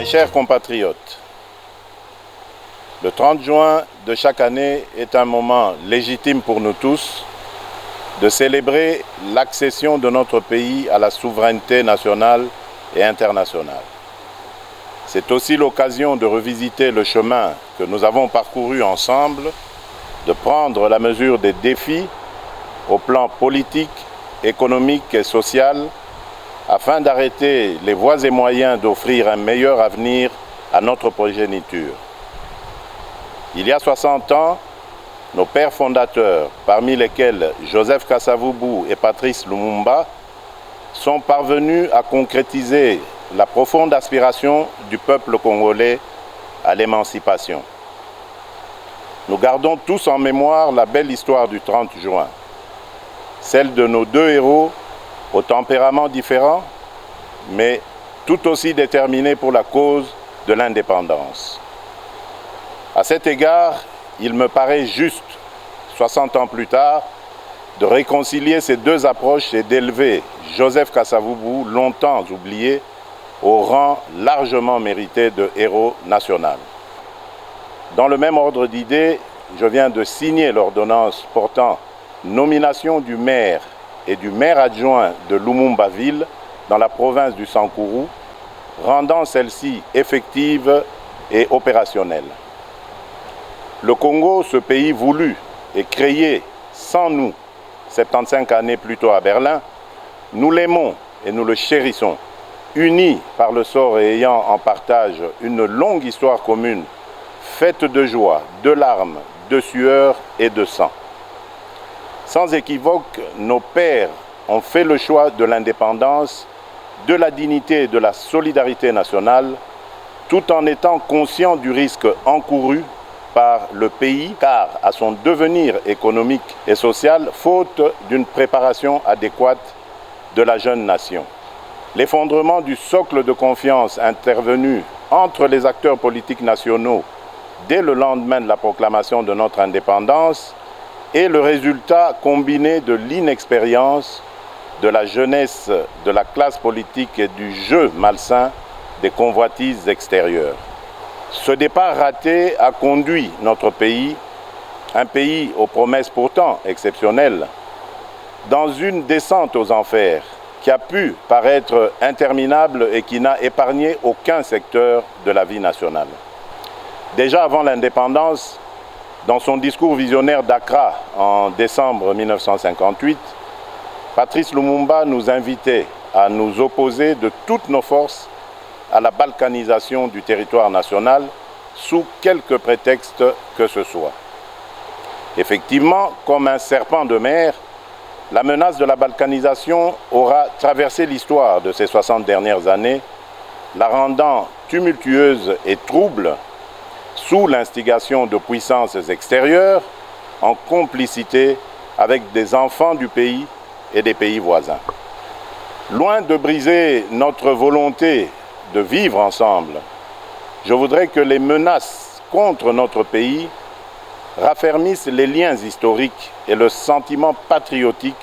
chers compatriotes, le 30 juin de chaque année est un moment légitime pour nous tous de célébrer l'accession de notre pays à la souveraineté nationale et internationale. C'est aussi l'occasion de revisiter le chemin que nous avons parcouru ensemble, de prendre la mesure des défis au plan politique, économique et social, afin d'arrêter les voies et moyens d'offrir un meilleur avenir à notre progéniture. Il y a 60 ans, nos pères fondateurs, parmi lesquels Joseph Kasavubu et Patrice Lumumba, sont parvenus à concrétiser la profonde aspiration du peuple congolais à l'émancipation. Nous gardons tous en mémoire la belle histoire du 30 juin, celle de nos deux héros aux tempéraments différents, mais tout aussi déterminés pour la cause de l'indépendance. À cet égard, il me paraît juste, 60 ans plus tard, de réconcilier ces deux approches et d'élever Joseph Kasavubu, longtemps oublié, au rang largement mérité de héros national. Dans le même ordre d'idées, je viens de signer l'ordonnance portant nomination du maire et du maire adjoint de Lumumba-Ville dans la province du Sankourou, rendant celle-ci effective et opérationnelle. Le Congo, ce pays voulu et créé sans nous, 75 années plus tôt à Berlin, nous l'aimons et nous le chérissons, unis par le sort et ayant en partage une longue histoire commune, faite de joie, de larmes, de sueur et de sang. Sans équivoque, nos pères ont fait le choix de l'indépendance, de la dignité et de la solidarité nationale, tout en étant conscients du risque encouru par le pays, car à son devenir économique et social, faute d'une préparation adéquate de la jeune nation. L'effondrement du socle de confiance intervenu entre les acteurs politiques nationaux dès le lendemain de la proclamation de notre indépendance est le résultat combiné de l'inexpérience, de la jeunesse de la classe politique et du jeu malsain des convoitises extérieures. Ce départ raté a conduit notre pays, un pays aux promesses pourtant exceptionnelles, dans une descente aux enfers qui a pu paraître interminable et qui n'a épargné aucun secteur de la vie nationale. Déjà avant l'indépendance, dans son discours visionnaire d'Accra en décembre 1958, Patrice Lumumba nous invitait à nous opposer de toutes nos forces à la balkanisation du territoire national sous quelque prétexte que ce soit. Effectivement, comme un serpent de mer, la menace de la balkanisation aura traversé l'histoire de ces 60 dernières années, la rendant tumultueuse et trouble sous l'instigation de puissances extérieures en complicité avec des enfants du pays et des pays voisins. Loin de briser notre volonté de vivre ensemble, je voudrais que les menaces contre notre pays raffermissent les liens historiques et le sentiment patriotique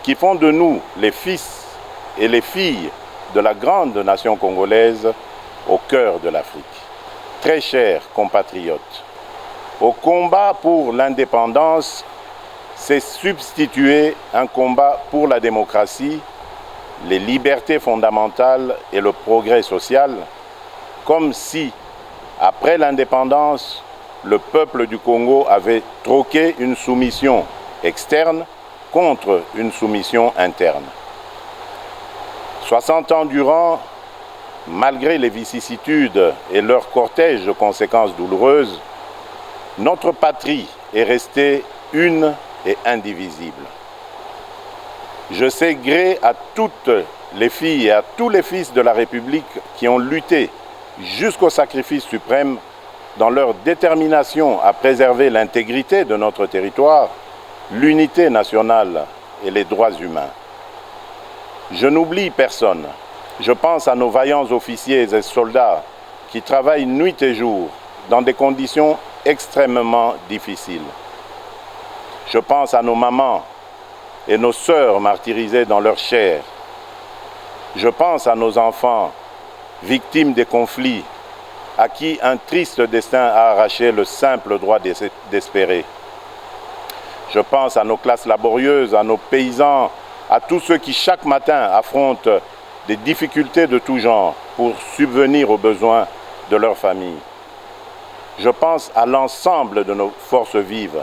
qui font de nous les fils et les filles de la grande nation congolaise au cœur de l'Afrique. Très chers compatriotes, au combat pour l'indépendance s'est substitué un combat pour la démocratie, les libertés fondamentales et le progrès social, comme si, après l'indépendance, le peuple du Congo avait troqué une soumission externe contre une soumission interne. 60 ans durant, malgré les vicissitudes et leur cortège de conséquences douloureuses, notre patrie est restée une et indivisible. Je sais gré à toutes les filles et à tous les fils de la République qui ont lutté jusqu'au sacrifice suprême dans leur détermination à préserver l'intégrité de notre territoire, l'unité nationale et les droits humains. Je n'oublie personne. Je pense à nos vaillants officiers et soldats qui travaillent nuit et jour dans des conditions extrêmement difficiles. Je pense à nos mamans et nos sœurs martyrisées dans leur chair. Je pense à nos enfants victimes des conflits, à qui un triste destin a arraché le simple droit d'espérer. Je pense à nos classes laborieuses, à nos paysans, à tous ceux qui chaque matin affrontent des difficultés de tout genre pour subvenir aux besoins de leur famille. Je pense à l'ensemble de nos forces vives,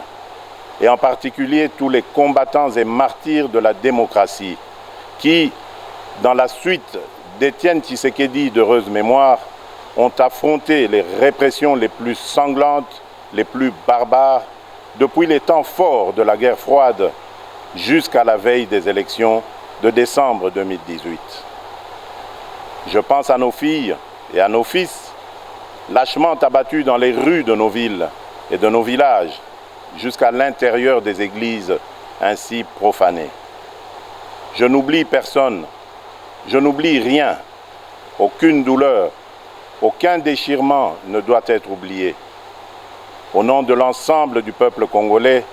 et en particulier tous les combattants et martyrs de la démocratie, qui, dans la suite d'Étienne Tshisekedi d'heureuse mémoire, ont affronté les répressions les plus sanglantes, les plus barbares, depuis les temps forts de la guerre froide jusqu'à la veille des élections de décembre 2018. Je pense à nos filles et à nos fils, lâchement abattus dans les rues de nos villes et de nos villages, jusqu'à l'intérieur des églises ainsi profanées. Je n'oublie personne, je n'oublie rien, aucune douleur, aucun déchirement ne doit être oublié. Au nom de l'ensemble du peuple congolais,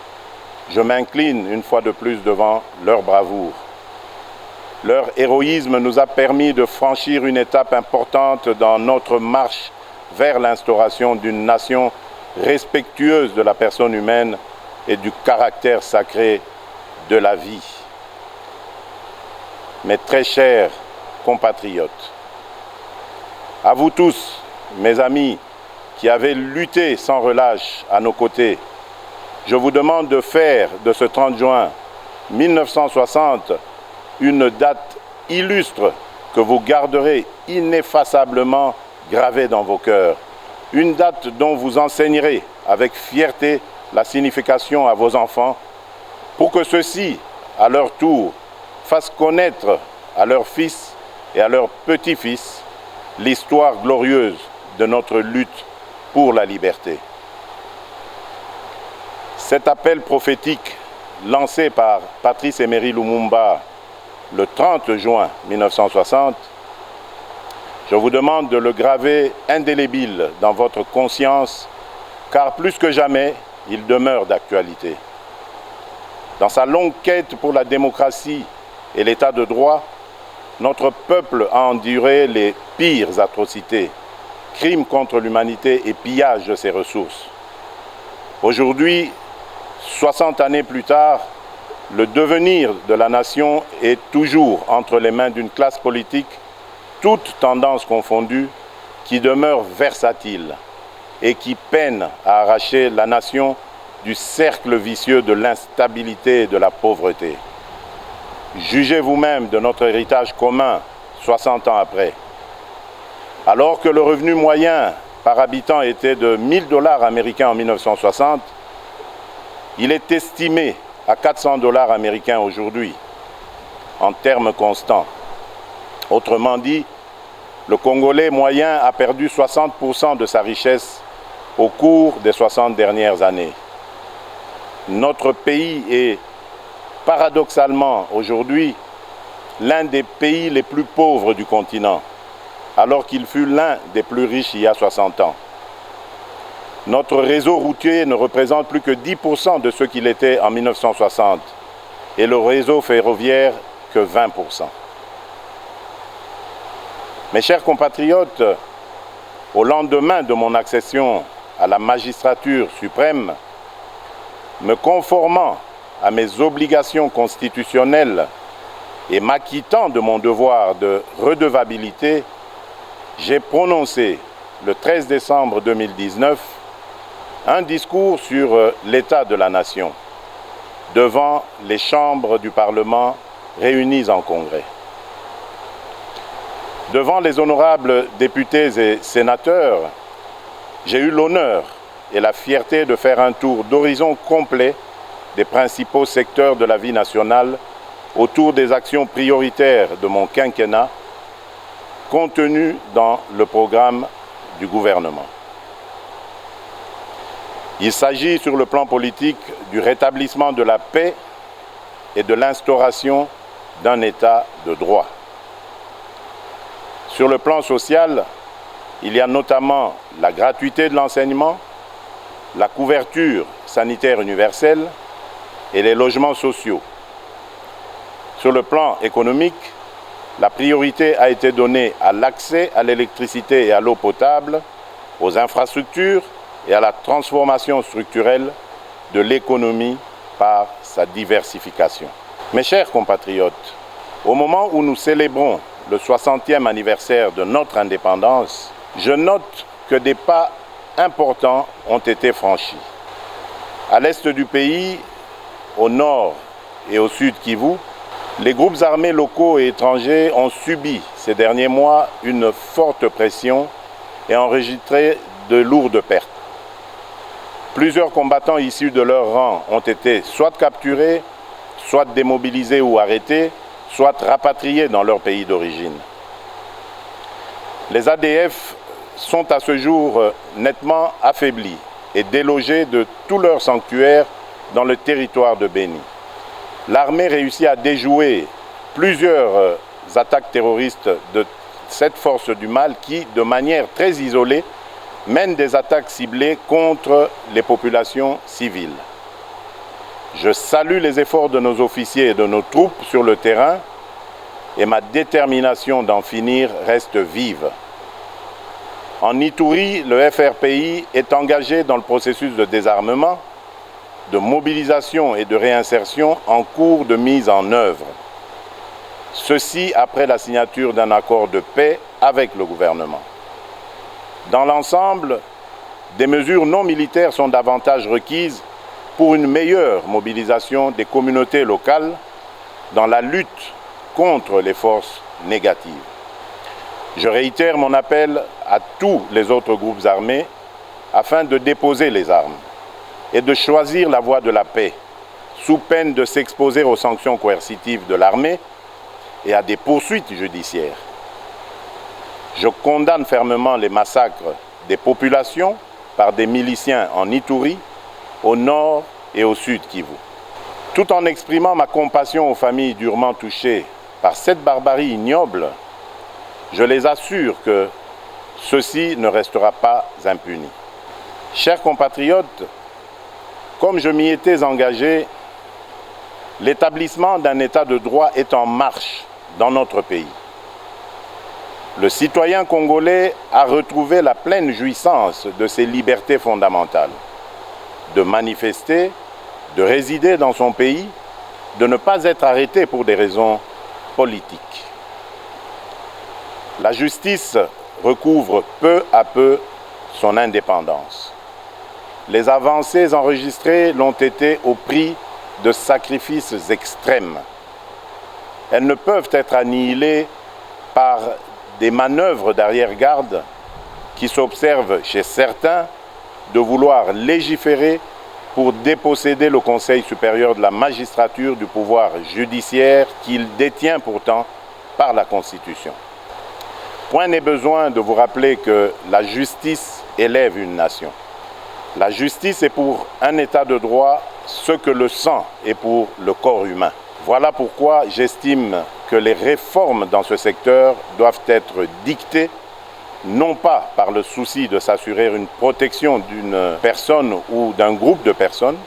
je m'incline une fois de plus devant leur bravoure. Leur héroïsme nous a permis de franchir une étape importante dans notre marche vers l'instauration d'une nation respectueuse de la personne humaine et du caractère sacré de la vie. Mes très chers compatriotes, à vous tous, mes amis, qui avez lutté sans relâche à nos côtés, je vous demande de faire de ce 30 juin 1960 une date illustre que vous garderez ineffaçablement gravée dans vos cœurs. Une date dont vous enseignerez avec fierté la signification à vos enfants pour que ceux-ci, à leur tour, fassent connaître à leurs fils et à leurs petits-fils l'histoire glorieuse de notre lutte pour la liberté. Cet appel prophétique lancé par Patrice Emery Lumumba le 30 juin 1960, je vous demande de le graver indélébile dans votre conscience, car plus que jamais, il demeure d'actualité. Dans sa longue quête pour la démocratie et l'état de droit, notre peuple a enduré les pires atrocités, crimes contre l'humanité et pillage de ses ressources. Aujourd'hui, 60 années plus tard, le devenir de la nation est toujours entre les mains d'une classe politique, toutes tendances confondues, qui demeure versatile et qui peine à arracher la nation du cercle vicieux de l'instabilité et de la pauvreté. Jugez vous-même de notre héritage commun 60 ans après. Alors que le revenu moyen par habitant était de 1 000 $ américains en 1960, il est estimé à 400 $ américains aujourd'hui, en termes constants. Autrement dit, le Congolais moyen a perdu 60% de sa richesse au cours des 60 dernières années. Notre pays est paradoxalement aujourd'hui l'un des pays les plus pauvres du continent, alors qu'il fut l'un des plus riches il y a 60 ans. Notre réseau routier ne représente plus que 10% de ce qu'il était en 1960 et le réseau ferroviaire que 20%. Mes chers compatriotes, au lendemain de mon accession à la magistrature suprême, me conformant à mes obligations constitutionnelles et m'acquittant de mon devoir de redevabilité, j'ai prononcé le 13 décembre 2019 un discours sur l'état de la nation devant les chambres du Parlement réunies en congrès. Devant les honorables députés et sénateurs, j'ai eu l'honneur et la fierté de faire un tour d'horizon complet des principaux secteurs de la vie nationale autour des actions prioritaires de mon quinquennat contenues dans le programme du gouvernement. Il s'agit sur le plan politique du rétablissement de la paix et de l'instauration d'un état de droit. Sur le plan social, il y a notamment la gratuité de l'enseignement, la couverture sanitaire universelle et les logements sociaux. Sur le plan économique, La priorité a été donnée à l'accès à l'électricité et à l'eau potable, aux infrastructures et à la transformation structurelle de l'économie par sa diversification. Mes chers compatriotes, au moment où nous célébrons le 60e anniversaire de notre indépendance, je note que des pas importants ont été franchis. À l'est du pays, au nord et au sud Kivu, les groupes armés locaux et étrangers ont subi ces derniers mois une forte pression et enregistré de lourdes pertes. Plusieurs combattants issus de leur rang ont été soit capturés, soit démobilisés ou arrêtés, soit rapatriés dans leur pays d'origine. Les ADF sont à ce jour nettement affaiblis et délogés de tous leurs sanctuaires dans le territoire de Béni. L'armée réussit à déjouer plusieurs attaques terroristes de cette force du mal qui, de manière très isolée, mène des attaques ciblées contre les populations civiles. Je salue les efforts de nos officiers et de nos troupes sur le terrain et ma détermination d'en finir reste vive. En Ituri, le FRPI est engagé dans le processus de désarmement, de mobilisation et de réinsertion en cours de mise en œuvre. Ceci après la signature d'un accord de paix avec le gouvernement. Dans l'ensemble, des mesures non militaires sont davantage requises pour une meilleure mobilisation des communautés locales dans la lutte contre les forces négatives. Je réitère mon appel à tous les autres groupes armés afin de déposer les armes et de choisir la voie de la paix, sous peine de s'exposer aux sanctions coercitives de l'armée et à des poursuites judiciaires. Je condamne fermement les massacres des populations par des miliciens en Ituri, au nord et au sud Kivu. Tout en exprimant ma compassion aux familles durement touchées par cette barbarie ignoble, je les assure que ceci ne restera pas impuni. Chers compatriotes, comme je m'y étais engagé, l'établissement d'un état de droit est en marche dans notre pays. Le citoyen congolais a retrouvé la pleine jouissance de ses libertés fondamentales, de manifester, de résider dans son pays, de ne pas être arrêté pour des raisons politiques. La justice recouvre peu à peu son indépendance. Les avancées enregistrées l'ont été au prix de sacrifices extrêmes. Elles ne peuvent être annihilées par des manœuvres d'arrière-garde qui s'observent chez certains de vouloir légiférer pour déposséder le Conseil supérieur de la magistrature du pouvoir judiciaire qu'il détient pourtant par la Constitution. Point n'est besoin de vous rappeler que la justice élève une nation. La justice est pour un état de droit ce que le sang est pour le corps humain. Voilà pourquoi j'estime que les réformes dans ce secteur doivent être dictées non pas par le souci de s'assurer une protection d'une personne ou d'un groupe de personnes,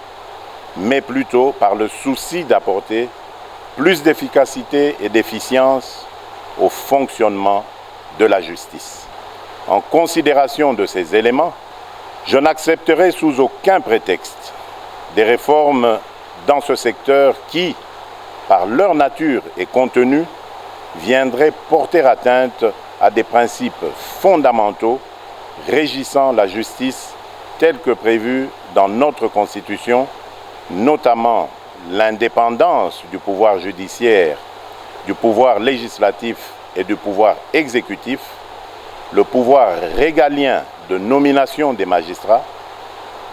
mais plutôt par le souci d'apporter plus d'efficacité et d'efficience au fonctionnement de la justice. En considération de ces éléments, je n'accepterai sous aucun prétexte des réformes dans ce secteur qui, par leur nature et contenu, viendraient porter atteinte à des principes fondamentaux régissant la justice telle que prévue dans notre Constitution, notamment l'indépendance du pouvoir judiciaire, du pouvoir législatif et du pouvoir exécutif, le pouvoir régalien de nomination des magistrats,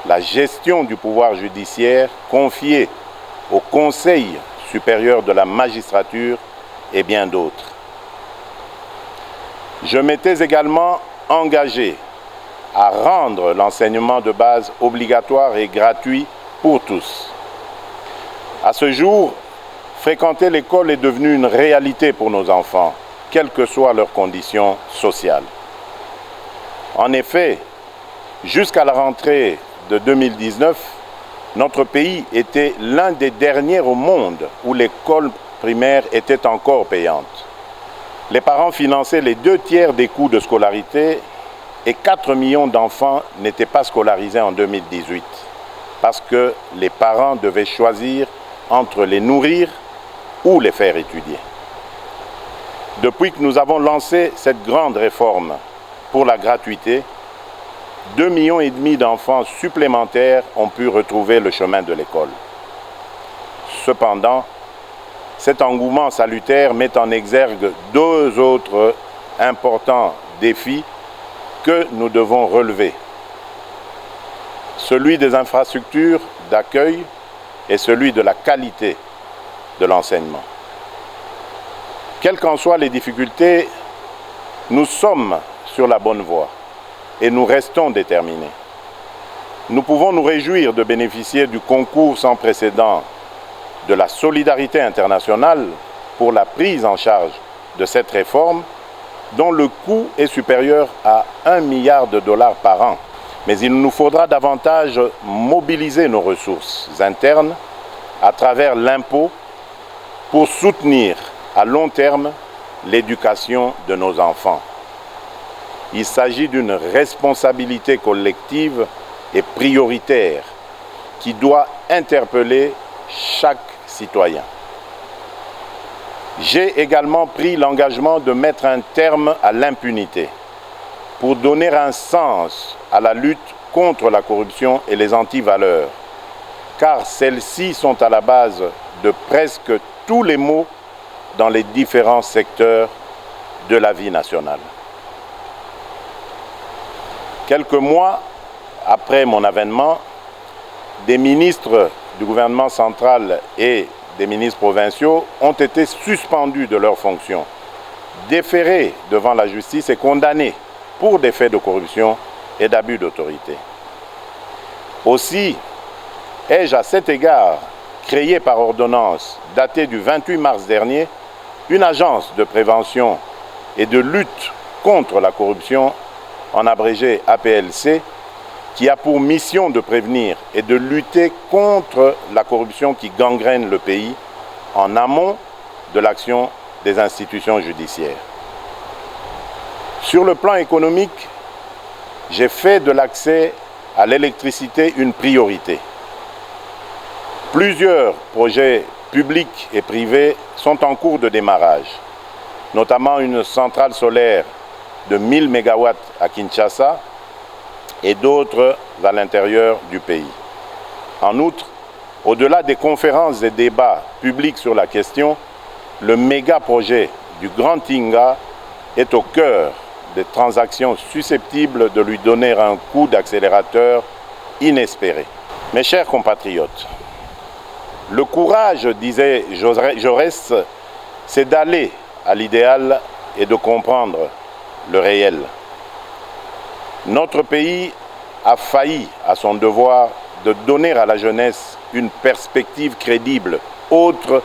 la gestion du pouvoir judiciaire confiée au Conseil supérieur de la magistrature et bien d'autres. Je m'étais également engagé à rendre l'enseignement de base obligatoire et gratuit pour tous. À ce jour, fréquenter l'école est devenu une réalité pour nos enfants, quelles que soient leurs conditions sociales. En effet, jusqu'à la rentrée de 2019, notre pays était l'un des derniers au monde où l'école primaire était encore payante. Les parents finançaient les 2/3 des coûts de scolarité et 4 millions d'enfants n'étaient pas scolarisés en 2018 parce que les parents devaient choisir entre les nourrir ou les faire étudier. Depuis que nous avons lancé cette grande réforme pour la gratuité, 2,5 millions d'enfants supplémentaires ont pu retrouver le chemin de l'école. Cependant, cet engouement salutaire met en exergue 2 autres importants défis que nous devons relever. Celui des infrastructures d'accueil et celui de la qualité de l'enseignement. Quelles qu'en soient les difficultés, nous sommes sur la bonne voie et nous restons déterminés. Nous pouvons nous réjouir de bénéficier du concours sans précédent de la solidarité internationale pour la prise en charge de cette réforme dont le coût est supérieur à $1 milliard par an. Mais il nous faudra davantage mobiliser nos ressources internes à travers l'impôt pour soutenir à long terme l'éducation de nos enfants. Il s'agit d'une responsabilité collective et prioritaire qui doit interpeller chaque citoyen. J'ai également pris l'engagement de mettre un terme à l'impunité pour donner un sens à la lutte contre la corruption et les antivaleurs, car celles-ci sont à la base de presque tous les maux dans les différents secteurs de la vie nationale. Quelques mois après mon avènement, des ministres du gouvernement central et des ministres provinciaux ont été suspendus de leurs fonctions, déférés devant la justice et condamnés pour des faits de corruption et d'abus d'autorité. Aussi, ai-je à cet égard créé par ordonnance datée du 28 mars dernier une agence de prévention et de lutte contre la corruption, en abrégé APLC, qui a pour mission de prévenir et de lutter contre la corruption qui gangrène le pays en amont de l'action des institutions judiciaires. Sur le plan économique, j'ai fait de l'accès à l'électricité une priorité. Plusieurs projets publics et privés sont en cours de démarrage, notamment une centrale solaire de 1000 MW à Kinshasa et d'autres à l'intérieur du pays. En outre, au-delà des conférences et débats publics sur la question, le méga-projet du Grand Tinga est au cœur des transactions susceptibles de lui donner un coup d'accélérateur inespéré. Mes chers compatriotes, le courage, disait Jaurès, c'est d'aller à l'idéal et de comprendre le réel. Notre pays a failli à son devoir de donner à la jeunesse une perspective crédible, autre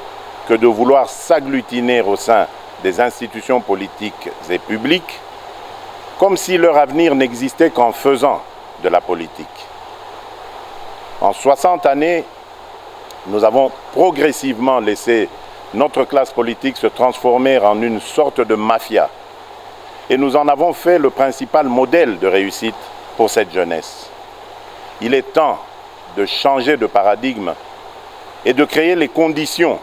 que de vouloir s'agglutiner au sein des institutions politiques et publiques, comme si leur avenir n'existait qu'en faisant de la politique. En 60 années, nous avons progressivement laissé notre classe politique se transformer en une sorte de mafia. Et nous en avons fait le principal modèle de réussite pour cette jeunesse. Il est temps de changer de paradigme et de créer les conditions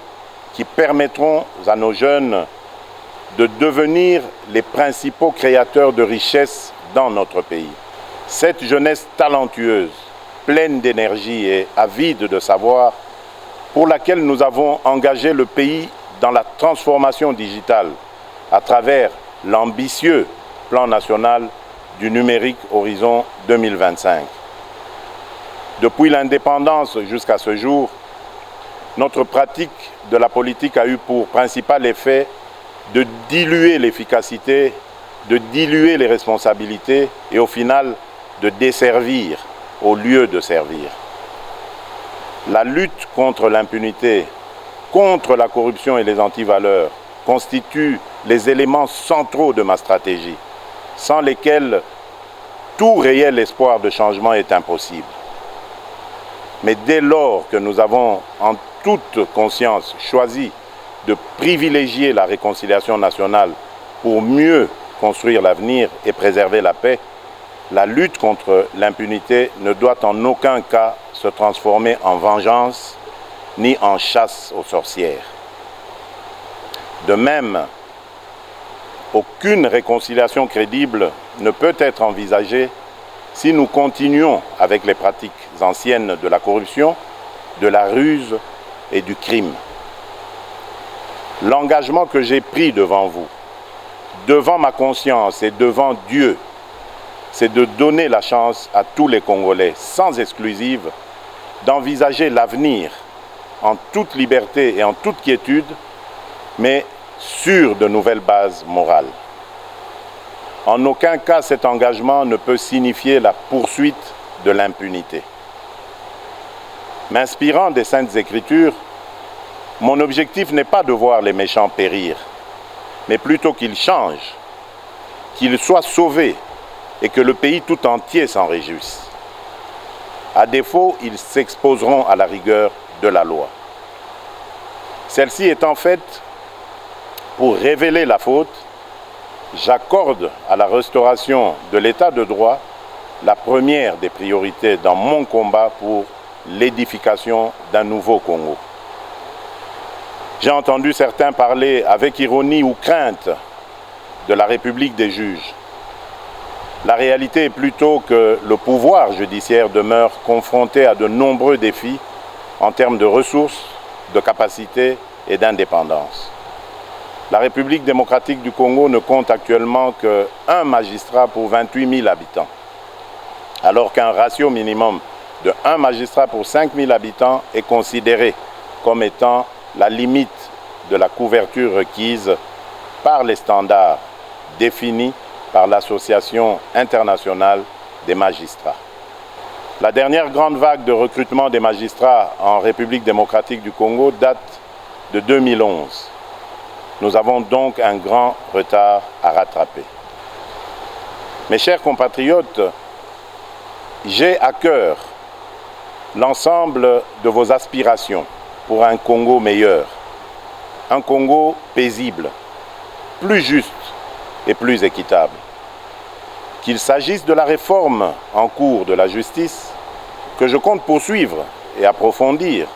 qui permettront à nos jeunes de devenir les principaux créateurs de richesses dans notre pays. Cette jeunesse talentueuse, pleine d'énergie et avide de savoir, pour laquelle nous avons engagé le pays dans la transformation digitale à travers l'ambitieux plan national du numérique Horizon 2025. Depuis l'indépendance jusqu'à ce jour, notre pratique de la politique a eu pour principal effet de diluer l'efficacité, de diluer les responsabilités et au final de desservir au lieu de servir. La lutte contre l'impunité, contre la corruption et les antivaleurs constitue les éléments centraux de ma stratégie, sans lesquels tout réel espoir de changement est impossible. Mais dès lors que nous avons en toute conscience choisi de privilégier la réconciliation nationale pour mieux construire l'avenir et préserver la paix, la lutte contre l'impunité ne doit en aucun cas se transformer en vengeance ni en chasse aux sorcières. De même, aucune réconciliation crédible ne peut être envisagée si nous continuons avec les pratiques anciennes de la corruption, de la ruse et du crime. L'engagement que j'ai pris devant vous, devant ma conscience et devant Dieu, c'est de donner la chance à tous les Congolais, sans exclusive, d'envisager l'avenir en toute liberté et en toute quiétude, mais sur de nouvelles bases morales. En aucun cas, cet engagement ne peut signifier la poursuite de l'impunité. M'inspirant des Saintes Écritures, mon objectif n'est pas de voir les méchants périr, mais plutôt qu'ils changent, qu'ils soient sauvés et que le pays tout entier s'en réjouisse. À défaut, ils s'exposeront à la rigueur de la loi. Celle-ci étant faite pour révéler la faute, j'accorde à la restauration de l'état de droit la première des priorités dans mon combat pour l'édification d'un nouveau Congo. J'ai entendu certains parler avec ironie ou crainte de la République des juges. La réalité est plutôt que le pouvoir judiciaire demeure confronté à de nombreux défis en termes de ressources, de capacités et d'indépendance. La République démocratique du Congo ne compte actuellement qu'un magistrat pour 28 000 habitants, alors qu'un ratio minimum de 1 magistrat pour 5 000 habitants est considéré comme étant la limite de la couverture requise par les standards définis par l'Association internationale des magistrats. La dernière grande vague de recrutement des magistrats en République démocratique du Congo date de 2011. Nous avons donc un grand retard à rattraper. Mes chers compatriotes, j'ai à cœur l'ensemble de vos aspirations pour un Congo meilleur, un Congo paisible, plus juste et plus équitable. Qu'il s'agisse de la réforme en cours de la justice, que je compte poursuivre et approfondir,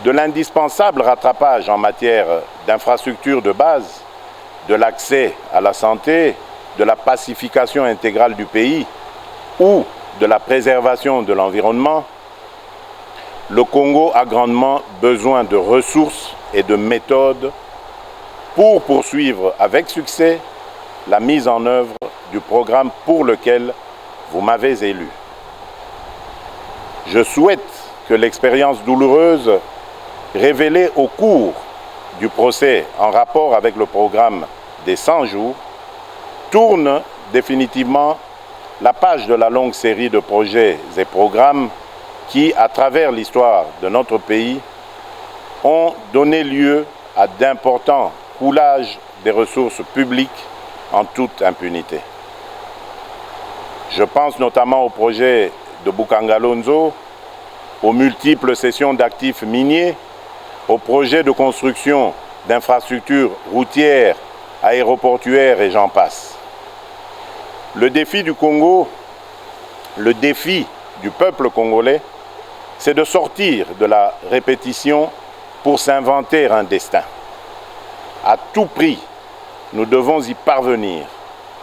de l'indispensable rattrapage en matière d'infrastructures de base, de l'accès à la santé, de la pacification intégrale du pays ou de la préservation de l'environnement, le Congo a grandement besoin de ressources et de méthodes pour poursuivre avec succès la mise en œuvre du programme pour lequel vous m'avez élu. Je souhaite que l'expérience douloureuse révélée au cours du procès en rapport avec le programme des 100 jours tourne définitivement la page de la longue série de projets et programmes qui, à travers l'histoire de notre pays, ont donné lieu à d'importants coulages des ressources publiques en toute impunité. Je pense notamment au projet de Bukangalonzo, aux multiples cessions d'actifs miniers, aux projets de construction d'infrastructures routières, aéroportuaires et j'en passe. Le défi du Congo, le défi du peuple congolais, c'est de sortir de la répétition pour s'inventer un destin. À tout prix, nous devons y parvenir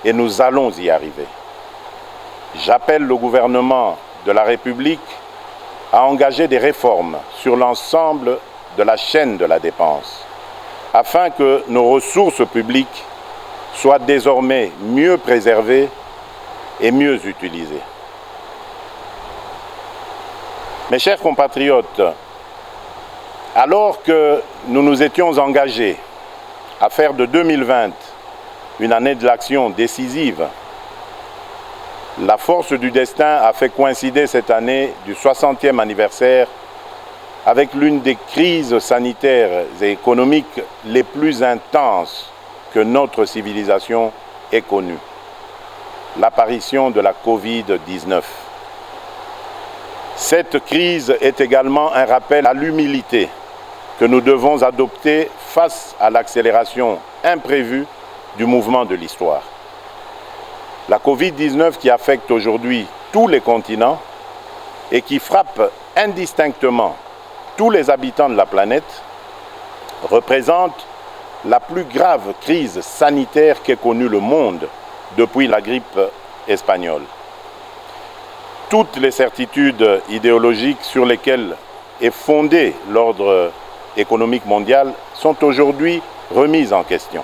et nous allons y arriver. J'appelle le gouvernement de la République à engager des réformes sur l'ensemble de la chaîne de la dépense, afin que nos ressources publiques soient désormais mieux préservées et mieux utilisées. Mes chers compatriotes, alors que nous nous étions engagés à faire de 2020 une année de l'action décisive, la force du destin a fait coïncider cette année du 60e anniversaire avec l'une des crises sanitaires et économiques les plus intenses que notre civilisation ait connues, l'apparition de la Covid-19. Cette crise est également un rappel à l'humilité que nous devons adopter face à l'accélération imprévue du mouvement de l'histoire. La Covid-19 qui affecte aujourd'hui tous les continents et qui frappe indistinctement tous les habitants de la planète représente la plus grave crise sanitaire qu'ait connue le monde depuis la grippe espagnole. Toutes les certitudes idéologiques sur lesquelles est fondé l'ordre économique mondial sont aujourd'hui remises en question.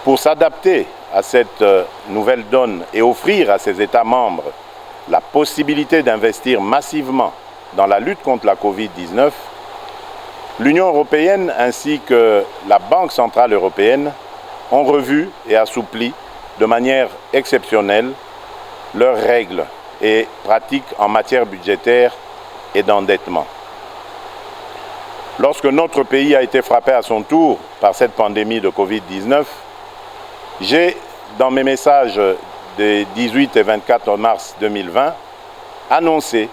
Pour s'adapter à cette nouvelle donne et offrir à ses États membres la possibilité d'investir massivement dans la lutte contre la Covid-19, l'Union européenne ainsi que la Banque centrale européenne ont revu et assoupli de manière exceptionnelle leurs règles et pratiques en matière budgétaire et d'endettement. Lorsque notre pays a été frappé à son tour par cette pandémie de Covid-19, j'ai, dans mes messages des 18 et 24 mars 2020, annoncé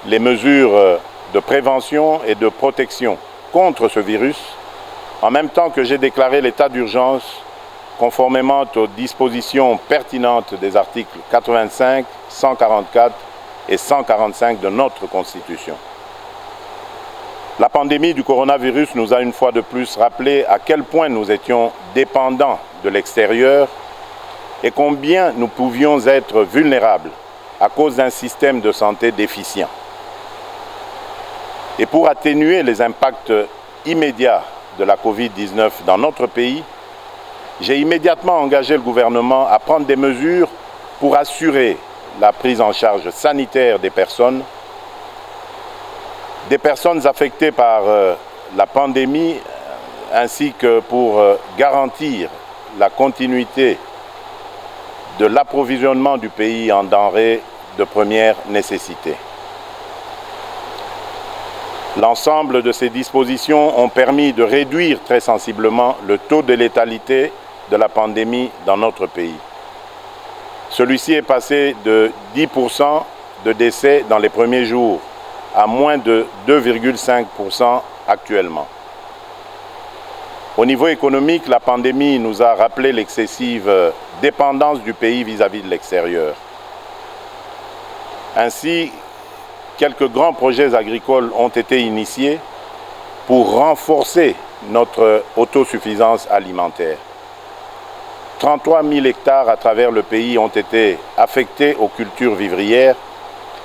les mesures de prévention et de protection contre ce virus, en même temps que j'ai déclaré l'état d'urgence conformément aux dispositions pertinentes des articles 85, 144 et 145 de notre Constitution. La pandémie du coronavirus nous a une fois de plus rappelé à quel point nous étions dépendants de l'extérieur et combien nous pouvions être vulnérables à cause d'un système de santé déficient. Et pour atténuer les impacts immédiats de la Covid-19 dans notre pays, j'ai immédiatement engagé le gouvernement à prendre des mesures pour assurer la prise en charge sanitaire des personnes affectées par la pandémie, ainsi que pour garantir la continuité de l'approvisionnement du pays en denrées de première nécessité. L'ensemble de ces dispositions ont permis de réduire très sensiblement le taux de létalité de la pandémie dans notre pays. Celui-ci est passé de 10% de décès dans les premiers jours à moins de 2,5% actuellement. Au niveau économique, la pandémie nous a rappelé l'excessive dépendance du pays vis-à-vis de l'extérieur. Ainsi, quelques grands projets agricoles ont été initiés pour renforcer notre autosuffisance alimentaire. 33 000 hectares à travers le pays ont été affectés aux cultures vivrières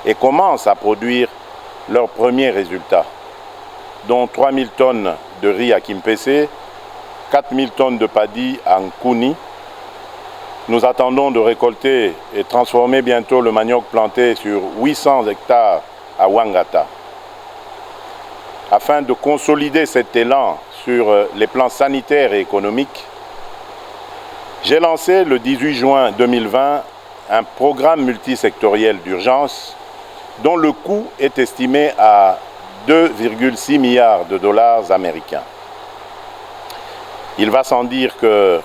et commencent à produire leurs premiers résultats, dont 3 000 tonnes de riz à Kimpese, 4 000 tonnes de paddy à Nkuni. Nous attendons de récolter et transformer bientôt le manioc planté sur 800 hectares à Wangata. Afin de consolider cet élan sur les plans sanitaires et économiques, j'ai lancé le 18 juin 2020 un programme multisectoriel d'urgence dont le coût est estimé à 2,6 milliards de dollars américains. Il va sans dire que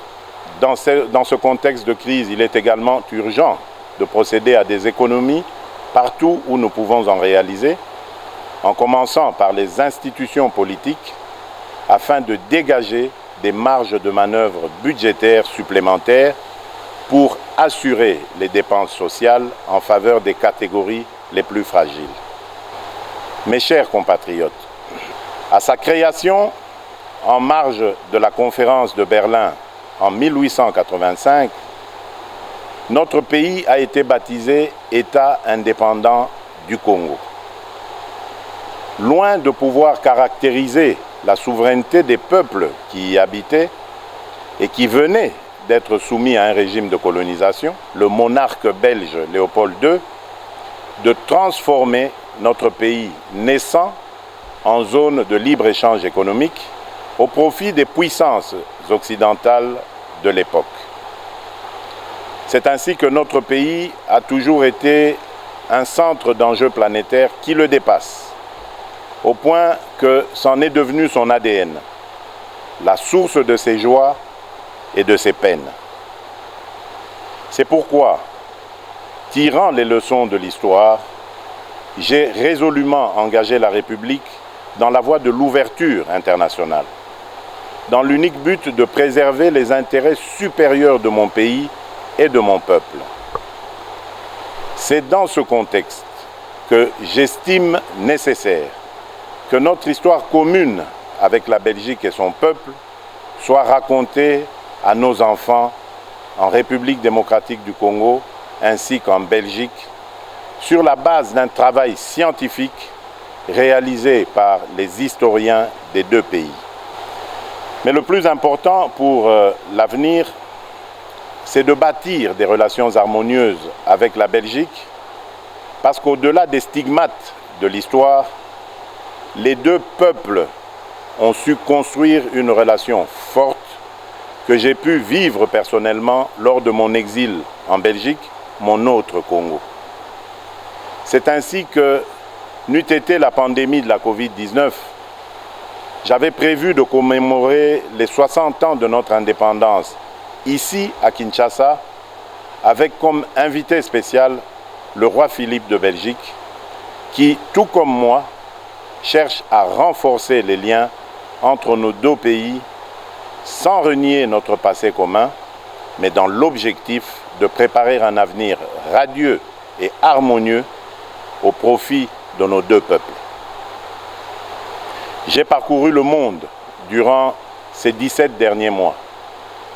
dans ce contexte de crise, il est également urgent de procéder à des économies partout où nous pouvons en réaliser, en commençant par les institutions politiques, afin de dégager des marges de manœuvre budgétaires supplémentaires pour assurer les dépenses sociales en faveur des catégories les plus fragiles. Mes chers compatriotes, à sa création, en marge de la conférence de Berlin en 1885, notre pays a été baptisé État indépendant du Congo. Loin de pouvoir caractériser la souveraineté des peuples qui y habitaient et qui venaient d'être soumis à un régime de colonisation, le monarque belge Léopold II, de transformer notre pays naissant en zone de libre-échange économique au profit des puissances occidentales de l'époque. C'est ainsi que notre pays a toujours été un centre d'enjeux planétaires qui le dépasse, au point que c'en est devenu son ADN, la source de ses joies et de ses peines. C'est pourquoi, tirant les leçons de l'histoire, j'ai résolument engagé la République dans la voie de l'ouverture internationale. dans l'unique but de préserver les intérêts supérieurs de mon pays et de mon peuple. C'est dans ce contexte que j'estime nécessaire que notre histoire commune avec la Belgique et son peuple soit racontée à nos enfants en République démocratique du Congo ainsi qu'en Belgique sur la base d'un travail scientifique réalisé par les historiens des deux pays. Mais le plus important pour l'avenir, c'est de bâtir des relations harmonieuses avec la Belgique, parce qu'au-delà des stigmates de l'histoire, les deux peuples ont su construire une relation forte que j'ai pu vivre personnellement lors de mon exil en Belgique, mon autre Congo. C'est ainsi que, n'eût été la pandémie de la Covid-19, j'avais prévu de commémorer les 60 ans de notre indépendance ici à Kinshasa, avec comme invité spécial le roi Philippe de Belgique, qui, tout comme moi, cherche à renforcer les liens entre nos deux pays sans renier notre passé commun, mais dans l'objectif de préparer un avenir radieux et harmonieux au profit de nos deux peuples. J'ai parcouru le monde durant ces 17 derniers mois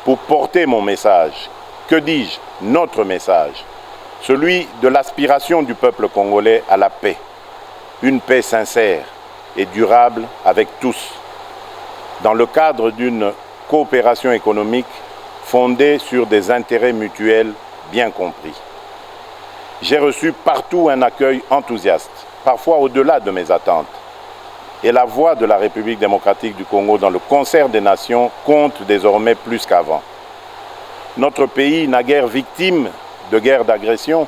pour porter mon message, que dis-je, notre message, celui de l'aspiration du peuple congolais à la paix, une paix sincère et durable avec tous, dans le cadre d'une coopération économique fondée sur des intérêts mutuels bien compris. J'ai reçu partout un accueil enthousiaste, parfois au-delà de mes attentes. Et la voix de la République démocratique du Congo dans le concert des nations compte désormais plus qu'avant. Notre pays, naguère victime de guerres d'agression,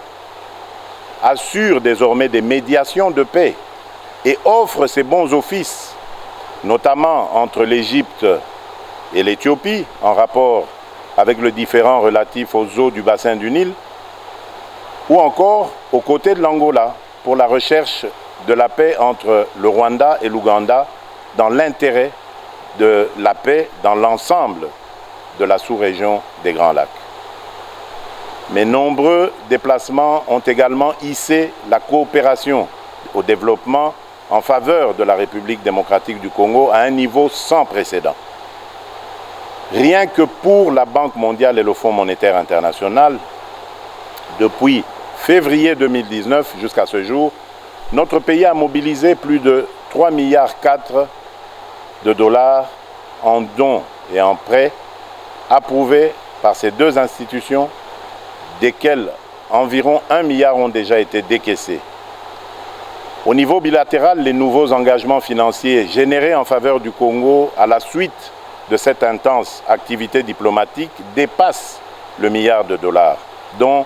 assure désormais des médiations de paix et offre ses bons offices, notamment entre l'Égypte et l'Éthiopie, en rapport avec le différend relatif aux eaux du bassin du Nil, ou encore aux côtés de l'Angola pour la recherche de la paix entre le Rwanda et l'Ouganda dans l'intérêt de la paix dans l'ensemble de la sous-région des Grands Lacs. Mes nombreux déplacements ont également hissé la coopération au développement en faveur de la République démocratique du Congo à un niveau sans précédent. Rien que pour la Banque mondiale et le Fonds monétaire international, depuis février 2019 jusqu'à ce jour, notre pays a mobilisé plus de 3,4 milliards de dollars en dons et en prêts approuvés par ces deux institutions, desquels environ 1 milliard ont déjà été décaissés. Au niveau bilatéral, les nouveaux engagements financiers générés en faveur du Congo à la suite de cette intense activité diplomatique dépassent le milliard de dollars, dont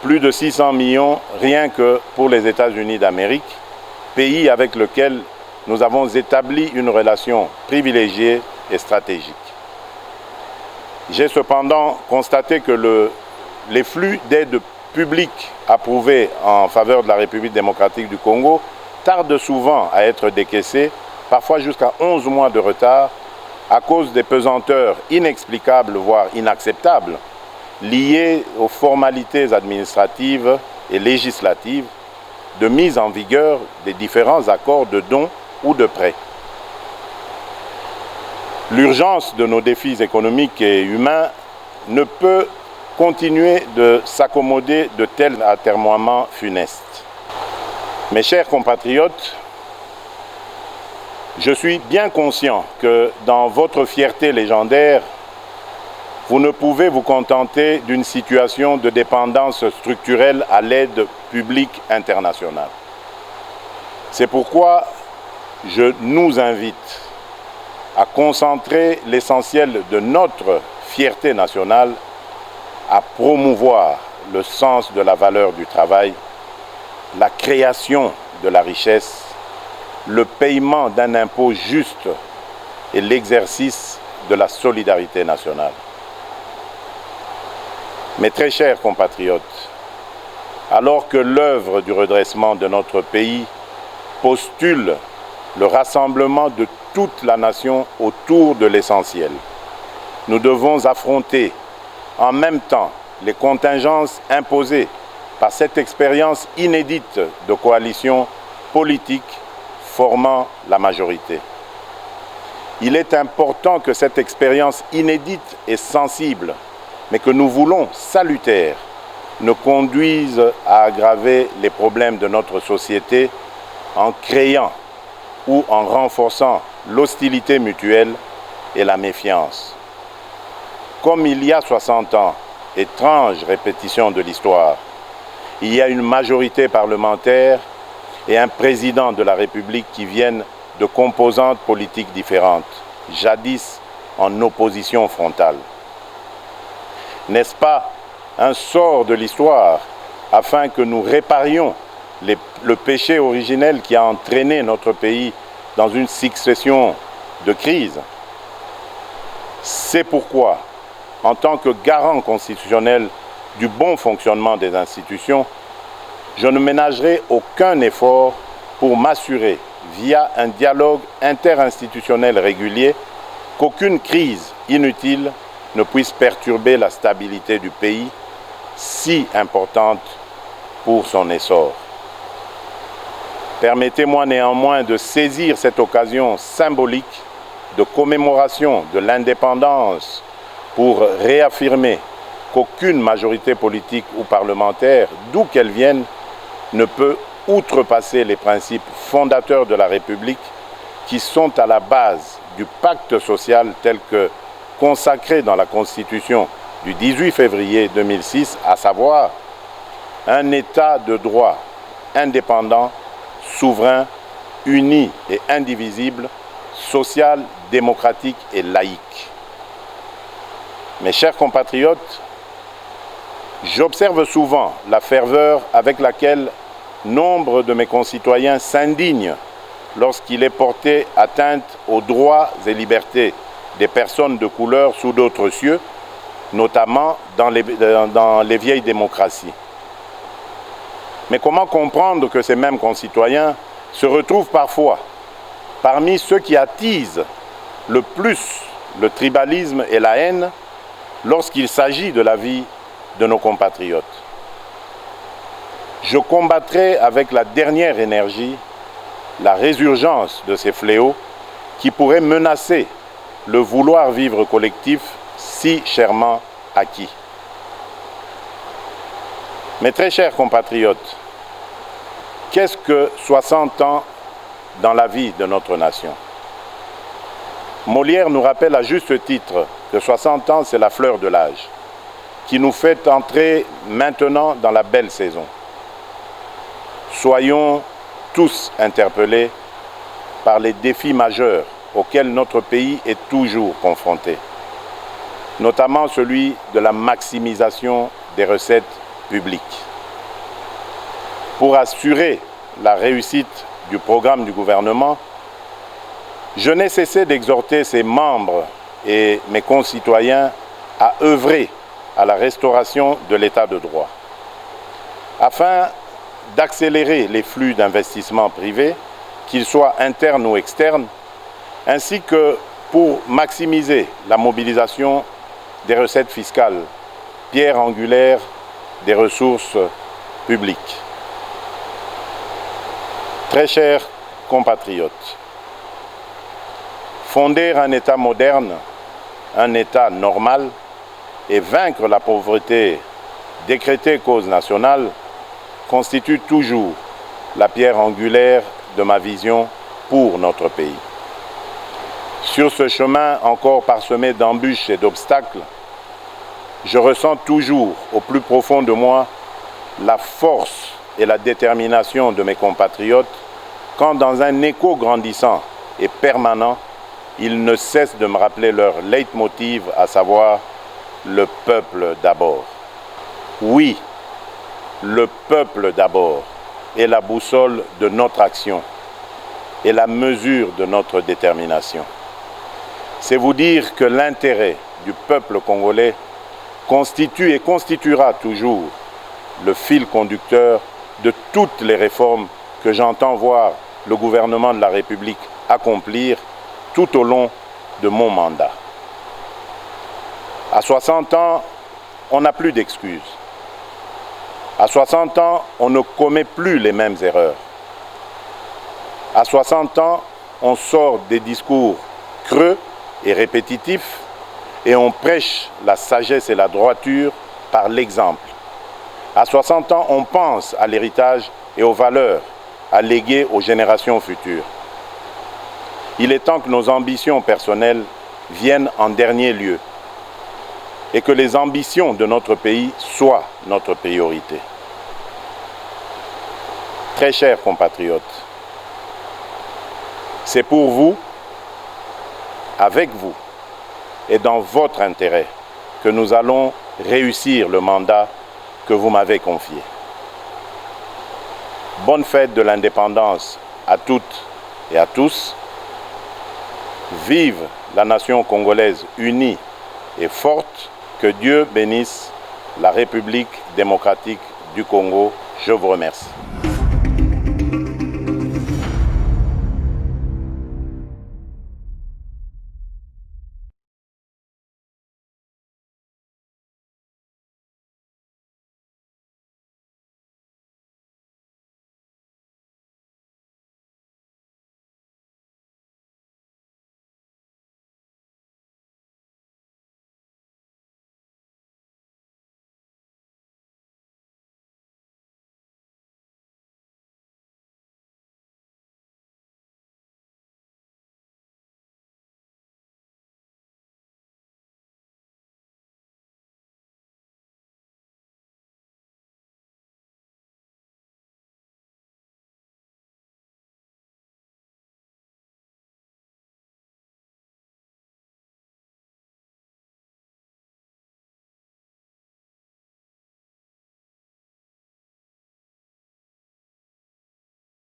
plus de 600 millions rien que pour les États-Unis d'Amérique, pays avec lequel nous avons établi une relation privilégiée et stratégique. J'ai cependant constaté que les flux d'aide publique approuvés en faveur de la République démocratique du Congo tardent souvent à être décaissés, parfois jusqu'à 11 mois de retard, à cause des pesanteurs inexplicables, voire inacceptables, liées aux formalités administratives et législatives de mise en vigueur des différents accords de dons ou de prêts. L'urgence de nos défis économiques et humains ne peut continuer de s'accommoder de tels atermoiements funestes. Mes chers compatriotes, je suis bien conscient que dans votre fierté légendaire, vous ne pouvez vous contenter d'une situation de dépendance structurelle à l'aide publique internationale. C'est pourquoi je nous invite à concentrer l'essentiel de notre fierté nationale à promouvoir le sens de la valeur du travail, la création de la richesse, le paiement d'un impôt juste et l'exercice de la solidarité nationale. Mes très chers compatriotes, alors que l'œuvre du redressement de notre pays postule le rassemblement de toute la nation autour de l'essentiel. Nous devons affronter en même temps les contingences imposées par cette expérience inédite de coalition politique formant la majorité. Il est important que cette expérience inédite et sensible, mais que nous voulons salutaire, ne conduise à aggraver les problèmes de notre société en créant ou en renforçant l'hostilité mutuelle et la méfiance. Comme il y a 60 ans, étrange répétition de l'histoire, il y a une majorité parlementaire et un président de la République qui viennent de composantes politiques différentes, jadis en opposition frontale. N'est-ce pas un sort de l'histoire afin que nous réparions le péché originel qui a entraîné notre pays dans une succession de crises? C'est pourquoi, en tant que garant constitutionnel du bon fonctionnement des institutions, je ne ménagerai aucun effort pour m'assurer, via un dialogue interinstitutionnel régulier, qu'aucune crise inutile ne puisse perturber la stabilité du pays, si importante pour son essor. Permettez-moi néanmoins de saisir cette occasion symbolique de commémoration de l'indépendance pour réaffirmer qu'aucune majorité politique ou parlementaire, d'où qu'elle vienne, ne peut outrepasser les principes fondateurs de la République qui sont à la base du pacte social tel que consacré dans la Constitution du 18 février 2006, à savoir un État de droit indépendant, souverain, uni et indivisible, social, démocratique et laïque. Mes chers compatriotes, j'observe souvent la ferveur avec laquelle nombre de mes concitoyens s'indignent lorsqu'il est porté atteinte aux droits et libertés des personnes de couleur sous d'autres cieux, notamment dans les vieilles démocraties. Mais comment comprendre que ces mêmes concitoyens se retrouvent parfois parmi ceux qui attisent le plus le tribalisme et la haine lorsqu'il s'agit de la vie de nos compatriotes? Je combattrai avec la dernière énergie la résurgence de ces fléaux qui pourraient menacer le vouloir vivre collectif si chèrement acquis. Mes très chers compatriotes, qu'est-ce que 60 ans dans la vie de notre nation? Molière nous rappelle à juste titre que 60 ans, c'est la fleur de l'âge, qui nous fait entrer maintenant dans la belle saison. Soyons tous interpellés par les défis majeurs auxquels notre pays est toujours confronté, notamment celui de la maximisation des recettes publiques. Pour assurer la réussite du programme du gouvernement, je n'ai cessé d'exhorter ses membres et mes concitoyens à œuvrer à la restauration de l'état de droit, afin d'accélérer les flux d'investissement privés, qu'ils soient internes ou externes, ainsi que pour maximiser la mobilisation des recettes fiscales, pierre angulaire des ressources publiques. Très chers compatriotes, fonder un État moderne, un État normal, et vaincre la pauvreté décrétée cause nationale constitue toujours la pierre angulaire de ma vision pour notre pays. Sur ce chemin encore parsemé d'embûches et d'obstacles, je ressens toujours au plus profond de moi la force et la détermination de mes compatriotes quand, dans un écho grandissant et permanent, ils ne cessent de me rappeler leur leitmotiv, à savoir le peuple d'abord. Oui, le peuple d'abord est la boussole de notre action et la mesure de notre détermination. C'est vous dire que l'intérêt du peuple congolais constitue et constituera toujours le fil conducteur de toutes les réformes que j'entends voir le gouvernement de la République accomplir tout au long de mon mandat. À 60 ans, on n'a plus d'excuses. À 60 ans, on ne commet plus les mêmes erreurs. À 60 ans, on sort des discours creux et répétitifs et on prêche la sagesse et la droiture par l'exemple. À 60 ans, on pense à l'héritage et aux valeurs à léguer aux générations futures. Il est temps que nos ambitions personnelles viennent en dernier lieu et que les ambitions de notre pays soient notre priorité. Très chers compatriotes, c'est pour vous, avec vous et dans votre intérêt que nous allons réussir le mandat que vous m'avez confié. Bonne fête de l'indépendance à toutes et à tous. Vive la nation congolaise unie et forte. Que Dieu bénisse la République démocratique du Congo. Je vous remercie.